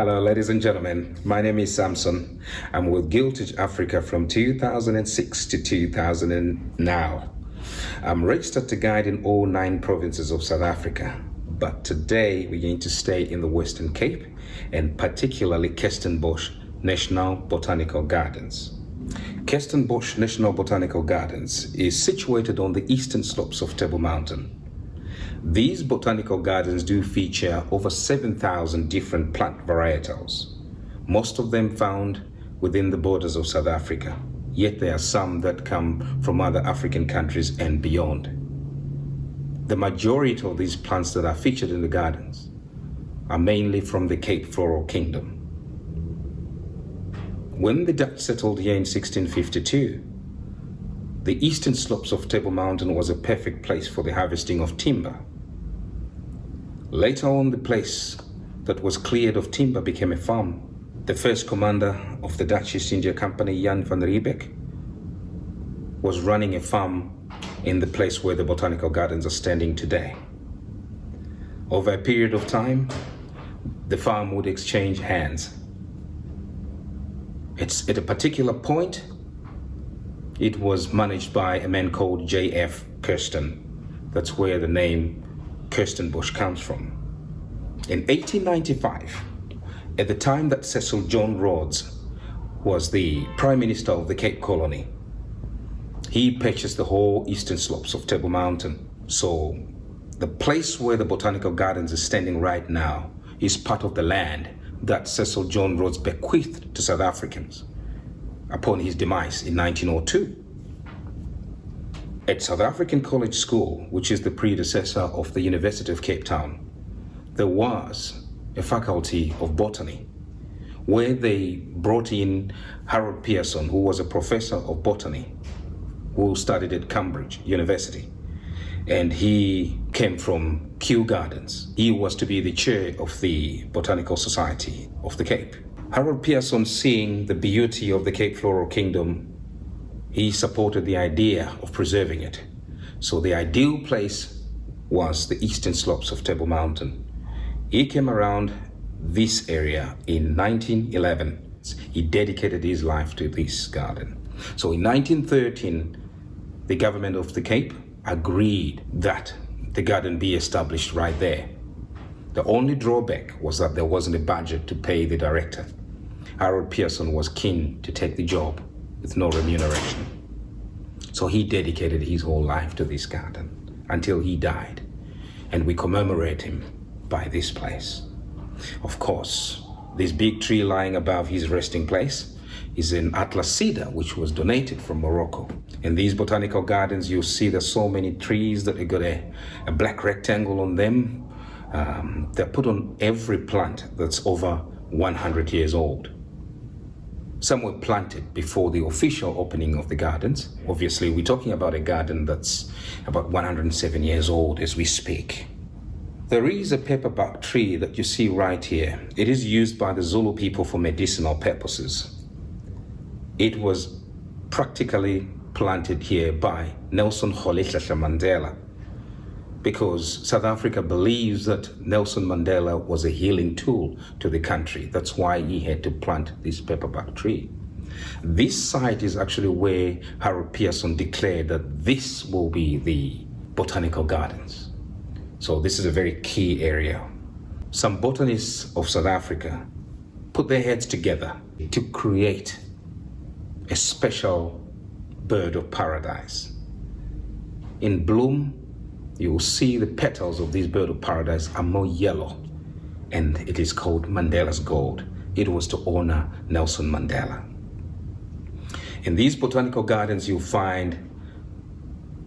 Hello, ladies and gentlemen. My name is Samson. I'm with Giltedge, Africa from 2006 to 2000 and now. I'm registered to guide in all 9 provinces of South Africa. But today we're going to stay in the Western Cape and particularly Kirstenbosch National Botanical Gardens. Kirstenbosch National Botanical Gardens is situated on the eastern slopes of Table Mountain. These botanical gardens do feature over 7,000 different plant varietals, most of them found within the borders of South Africa, yet there are some that come from other African countries and beyond. The majority of these plants that are featured in the gardens are mainly from the Cape Floral Kingdom. When the Dutch settled here in 1652, the eastern slopes of Table Mountain was a perfect place for the harvesting of timber. Later on, the place that was cleared of timber became a farm. The first commander of the Dutch East India Company, Jan van Riebeck, was running a farm in the place where the botanical gardens are standing today. Over a period of time, the farm would exchange hands. At a particular point, it was managed by a man called J.F. Kirsten. That's where the name Kirstenbosch comes from. In 1895, at the time that Cecil John Rhodes was the Prime Minister of the Cape Colony, he purchased the whole eastern slopes of Table Mountain. So the place where the Botanical Gardens is standing right now is part of the land that Cecil John Rhodes bequeathed to South Africans upon his demise in 1902. At South African College School, which is the predecessor of the University of Cape Town, there was a faculty of botany where they brought in Harold Pearson, who was a professor of botany, who studied at Cambridge University. And he came from Kew Gardens. He was to be the chair of the Botanical Society of the Cape. Harold Pearson, seeing the beauty of the Cape Floral Kingdom, he supported the idea of preserving it. So the ideal place was the eastern slopes of Table Mountain. He came around this area in 1911. He dedicated his life to this garden. So in 1913, the government of the Cape agreed that the garden be established right there. The only drawback was that there wasn't a budget to pay the director. Harold Pearson was keen to take the job with no remuneration. So he dedicated his whole life to this garden until he died. And we commemorate him by this place. Of course, this big tree lying above his resting place is an Atlas cedar, which was donated from Morocco. In these botanical gardens, you'll see there's so many trees that have got a black rectangle on them. They're put on every plant that's over 100 years old. Some were planted before the official opening of the gardens. Obviously, we're talking about a garden that's about 107 years old as we speak. There is a pepperbark tree that you see right here. It is used by the Zulu people for medicinal purposes. It was practically planted here by Nelson Rolihlahla Mandela because South Africa believes that Nelson Mandela was a healing tool to the country. That's why he had to plant this pepperbark tree. This site is actually where Harold Pearson declared that this will be the Botanical Gardens. So this is a very key area. Some botanists of South Africa put their heads together to create a special bird of paradise. In bloom, you will see the petals of this bird of paradise are more yellow, and it is called Mandela's Gold. It was to honor Nelson Mandela. In these botanical gardens, you'll find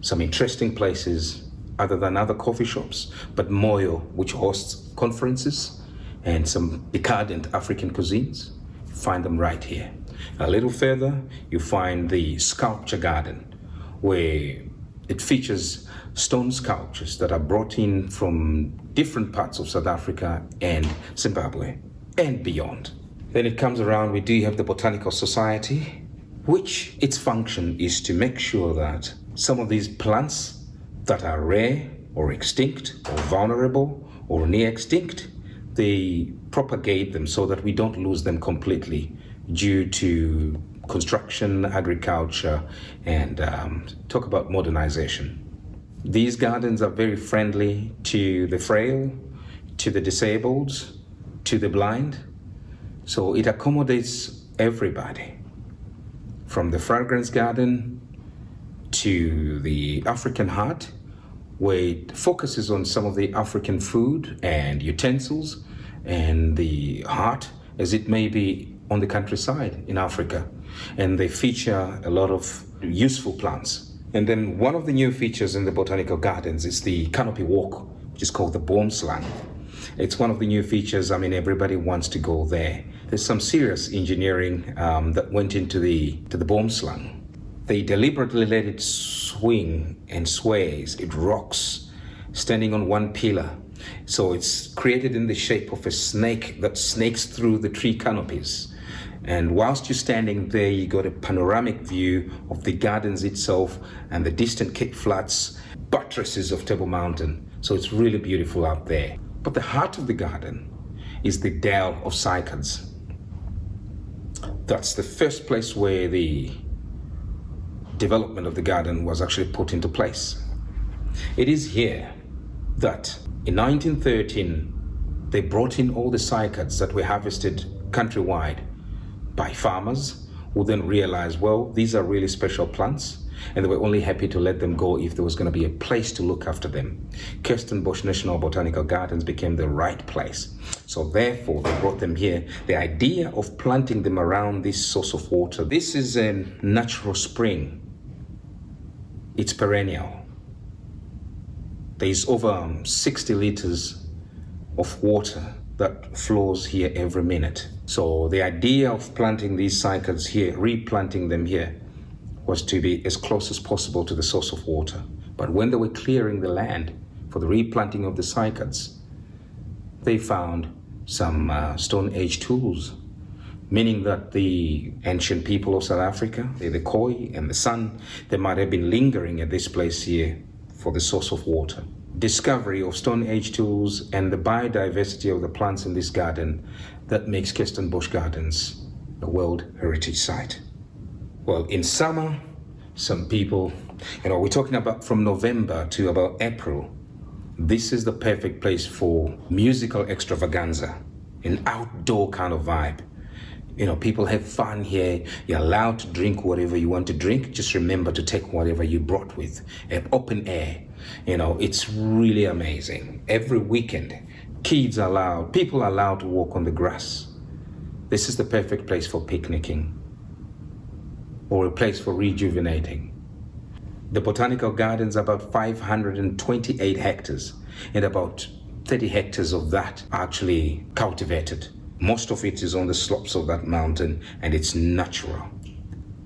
some interesting places other than other coffee shops, but Moyo, which hosts conferences, and some decadent African cuisines. Find them right here. A little further, you find the sculpture garden, where it features stone sculptures that are brought in from different parts of South Africa and Zimbabwe and beyond. Then it comes around, we do have the Botanical Society, which its function is to make sure that some of these plants that are rare or extinct or vulnerable or near extinct, they propagate them so that we don't lose them completely due to construction, agriculture, and talk about modernization. These gardens are very friendly to the frail, to the disabled, to the blind. So it accommodates everybody, from the fragrance garden to the African heart, where it focuses on some of the African food and utensils, and the heart, as it may be on the countryside in Africa. And they feature a lot of useful plants. And then one of the new features in the Botanical Gardens is the canopy walk, which is called the boomslang. It's one of the new features. I mean, everybody wants to go there. There's some serious engineering that went into the boomslang. They deliberately let it swing and sways. It rocks, standing on one pillar. So it's created in the shape of a snake that snakes through the tree canopies. And whilst you're standing there, you got a panoramic view of the gardens itself and the distant Cape Flats, buttresses of Table Mountain. So it's really beautiful out there. But the heart of the garden is the Dell of Cycads. That's the first place where the development of the garden was actually put into place. It is here that in 1913, they brought in all the cycads that were harvested countrywide by farmers, who then realized, well, these are really special plants, and they were only happy to let them go if there was going to be a place to look after them. Kirstenbosch National Botanical Gardens became the right place. So therefore, they brought them here. The idea of planting them around this source of water, this is a natural spring. It's perennial. There's over 60 liters of water that flows here every minute. So the idea of planting these cycads here, replanting them here, was to be as close as possible to the source of water. But when they were clearing the land for the replanting of the cycads, they found some Stone Age tools, meaning that the ancient people of South Africa, the Khoi and the San, they might have been lingering at this place here for the source of water. Discovery of Stone Age tools and the biodiversity of the plants in this garden that makes Kirstenbosch Gardens a World Heritage Site. Well, in summer, some people, we're talking about from November to about April. This is the perfect place for musical extravaganza, an outdoor kind of vibe. People have fun here. You're allowed to drink whatever you want to drink. Just remember to take whatever you brought with. Open air. It's really amazing. Every weekend, kids are allowed, people are allowed to walk on the grass. This is the perfect place for picnicking or a place for rejuvenating. The Botanical Gardens are about 528 hectares, and about 30 hectares of that are actually cultivated. Most of it is on the slopes of that mountain, and it's natural.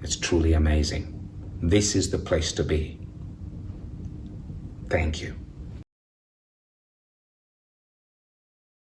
It's truly amazing. This is the place to be. Thank you.